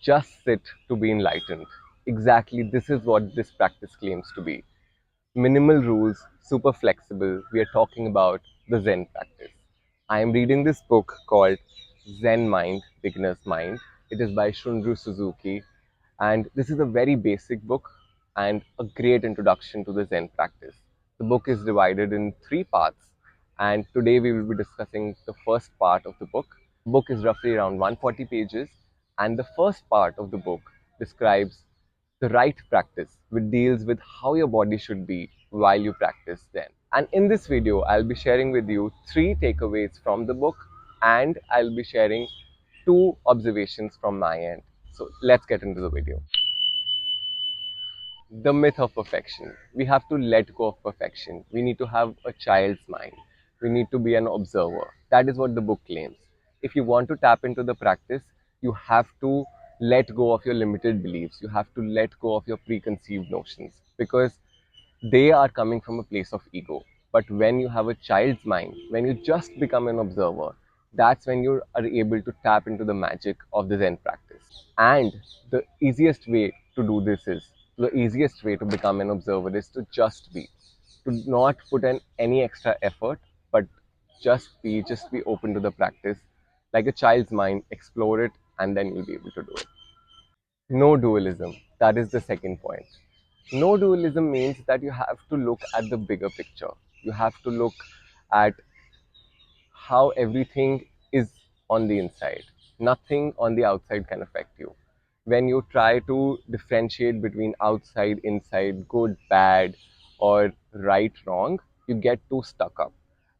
just sit to be enlightened. Exactly, this is what this practice claims to be. Minimal rules, super flexible. We are talking about the Zen practice. I am reading this book called Zen Mind, Beginner's Mind. It is by Shunryu Suzuki, and this is a very basic book and a great introduction to the Zen practice. The book is divided in three parts, and today we will be discussing the first part of the book. The book is roughly around 140 pages, and the first part of the book describes the right practice, which deals with how your body should be while you practice Zen. And in this video, I'll be sharing with you three takeaways from the book, and I'll be sharing two observations from my end. So let's get into the video. The myth of perfection. We have to let go of perfection. We need to have a child's mind. We need to be an observer. That is what the book claims. If you want to tap into the practice, you have to let go of your limited beliefs. You have to let go of your preconceived notions because they are coming from a place of ego. But when you have a child's mind, when you just become an observer, that's when you are able to tap into the magic of the Zen practice. And the easiest way to do this is, the easiest way to become an observer is to just be, to not put in any extra effort, but just be open to the practice. Like a child's mind, explore it, and then you'll be able to do it. No dualism. That is the second point. No dualism means that you have to look at the bigger picture. You have to look at how everything is on the inside. Nothing on the outside can affect you. When you try to differentiate between outside, inside, good, bad, or right, wrong, you get too stuck up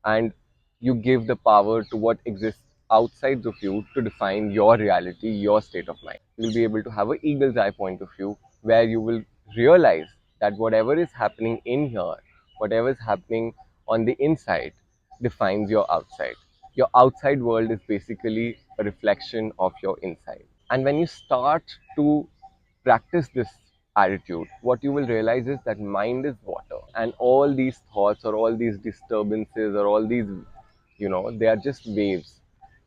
and you give the power to what exists outside of you to define your reality, your state of mind. You'll be able to have an eagle's eye point of view where you will realize that whatever is happening in here, whatever is happening on the inside, defines your outside. Your outside world is basically a reflection of your inside. And when you start to practice this attitude, what you will realize is that mind is water, and all these thoughts or all these disturbances or all these, they are just waves,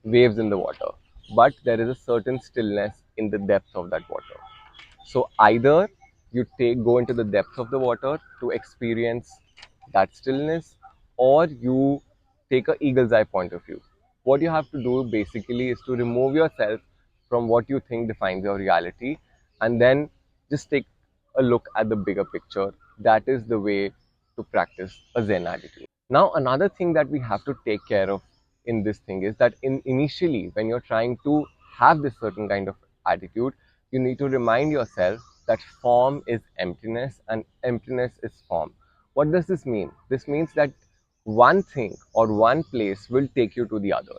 waves in the water. But there is a certain stillness in the depth of that water. So either you go into the depths of the water to experience that stillness, or you take a eagle's eye point of view. What you have to do basically is to remove yourself from what you think defines your reality, and then just take a look at the bigger picture. That is the way to practice a Zen attitude. Now, another thing that we have to take care of in this thing is that initially, when you're trying to have this certain kind of attitude, you need to remind yourself that form is emptiness and emptiness is form. What does this mean? This means that one thing or one place will take you to the other.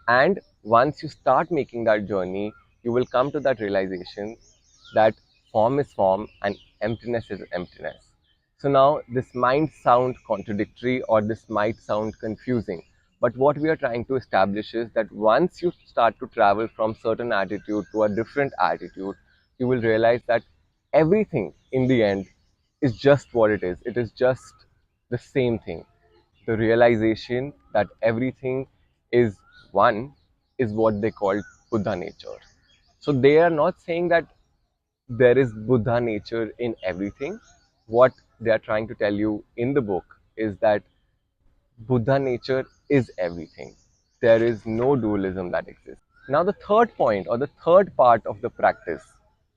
And once you start making that journey, you will come to that realization that form is form and emptiness is emptiness. So now this might sound contradictory or this might sound confusing, but what we are trying to establish is that once you start to travel from certain attitude to a different attitude, you will realize that everything in the end is just what it is. It is just the same thing. The realization that everything is one is what they call Buddha nature. So they are not saying that there is Buddha nature in everything. What they are trying to tell you in the book is that Buddha nature is everything. There is no dualism that exists. Now, the third point or the third part of the practice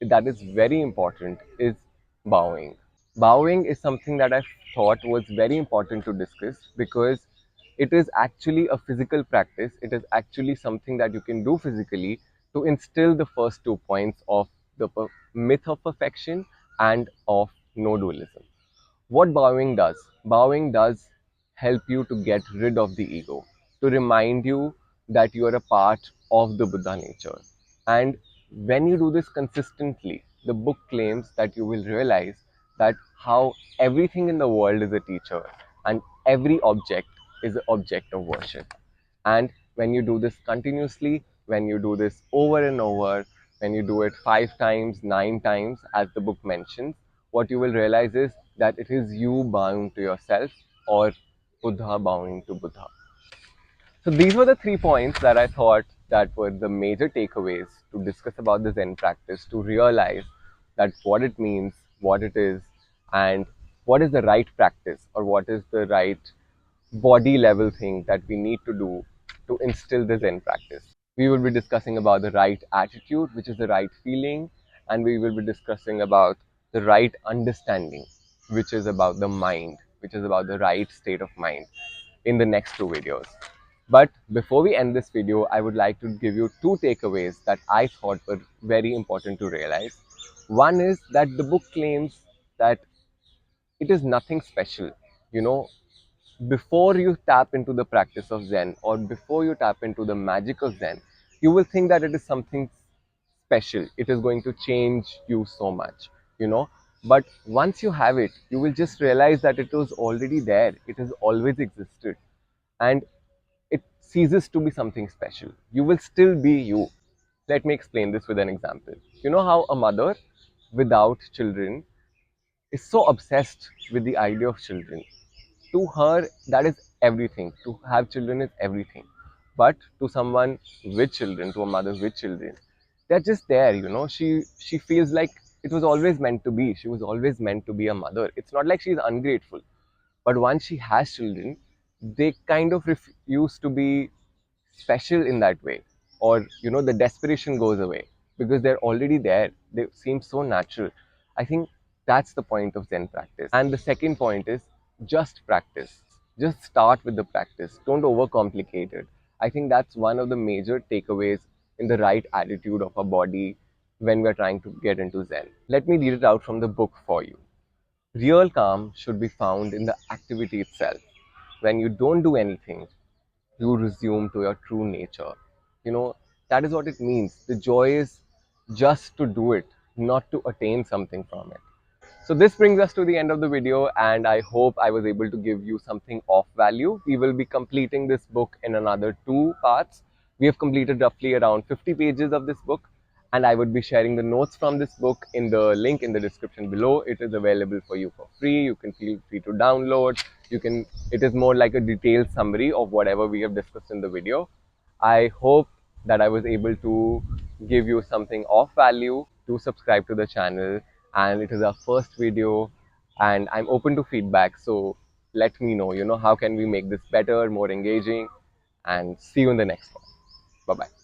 that is very important is bowing. Bowing is something that I thought was very important to discuss because it is actually a physical practice. It is actually something that you can do physically to instill the first 2 points of the myth of perfection and of no dualism. What bowing does help you to get rid of the ego, to remind you that you are a part of the Buddha nature. And when you do this consistently, the book claims that you will realize that how everything in the world is a teacher and every object is an object of worship. And when you do this continuously, when you do this over and over, when you do it 5 times, 9 times, as the book mentions, what you will realize is that it is you bowing to yourself or Buddha bowing to Buddha. So these were the 3 points that I thought that were the major takeaways to discuss about the Zen practice, to realize that what it means, what it is, and what is the right practice or what is the right body level thing that we need to do to instill the Zen practice. We will be discussing about the right attitude, which is the right feeling, and we will be discussing about the right understanding, which is about the mind, which is about the right state of mind in the next two videos. But before we end this video, I would like to give you two takeaways that I thought were very important to realize. One is that the book claims that it is nothing special. You know, before you tap into the practice of Zen or before you tap into the magic of Zen, you will think that it is something special. It is going to change you so much, you know. But once you have it, you will just realize that it was already there. It has always existed. And it ceases to be something special. You will still be you. Let me explain this with an example. You know how a mother without children is so obsessed with the idea of children. To her, that is everything. To have children is everything. But to someone with children, to a mother with children, they're just there, you know. She feels like it was always meant to be. She was always meant to be a mother. It's not like she's ungrateful. But once she has children, they kind of refuse to be special in that way. Or, you know, the desperation goes away because they're already there. They seem so natural. I think that's the point of Zen practice. And the second point is just practice. Just start with the practice. Don't overcomplicate it. I think that's one of the major takeaways in the right attitude of a body when we're trying to get into Zen. Let me read it out from the book for you. Real calm should be found in the activity itself. When you don't do anything, you resume to your true nature. You know, that is what it means. The joy is just to do it, not to attain something from it. So this brings us to the end of the video, and I hope I was able to give you something of value. We will be completing this book in another two parts. We have completed roughly around 50 pages of this book, and I would be sharing the notes from this book in the link in the description below. It is available for you for free. You can feel free to download. You can, it is more like a detailed summary of whatever we have discussed in the video. I hope that I was able to give you something of value. Do subscribe to the channel, and it is our first video, and I'm open to feedback. So let me know, you know, how can we make this better, more engaging, and see you in the next one. Bye bye.